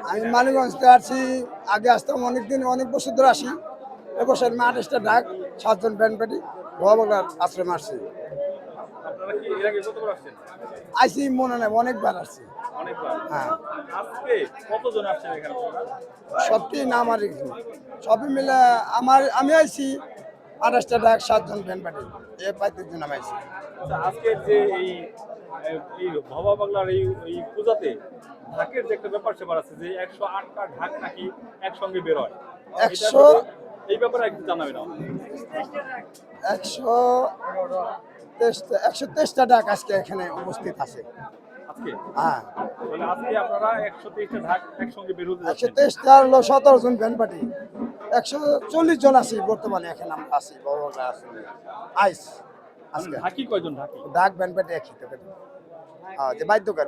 আমি মানিকগঞ্জ থেকে আসছি, আগে আসতাম অনেকদিন, অনেক বছর ধরে আসি। এবছর আমি 28টা ডাক, 7জন ব্যান্ড পার্টি ভবাবলার আশ্রমে আসছি। আপনারা কি এর আগে কতবার আসছেন? আইসি মনে নেই, অনেকবার আসছি। অনেকবার। হ্যাঁ, আজকে কতজন আসছেন এখানে আপনারা? সবটি নাম আর এখানে সবই মিলে আমি আইছি 28টা ডাক, 7জন ব্যান্ড পার্টি, এ 35 জন আমি আইছি। আচ্ছা, আজকের যে এই ভবা বাংলার এই পূজাতে ঢাকের যে একটা ব্যাপার আছে যে 108টা ঢাক নাকি একসঙ্গে বের হয়, এটা 100 এই ব্যাপারে একটু জানাবেন আমাদের। 123টা ডাক আজকে এখানে উপস্থিত আছে। আজকে হ্যাঁ, মানে আজকে আপনারা 123টা ঢাক একসঙ্গে বের হতে যাচ্ছেন। 123টা হলো 17 জন ব্যান্ড পার্টি, 140 জন আছি বর্তমানে, এখানে আমরা আছি ভবাবলা আশ্রমে আইস মানে আজকে। ঢাকি কয়জন ঢাকি? ডাক ব্যান্ড পার্টি একসাথে, হ্যাঁ, যে বাদ্যকর।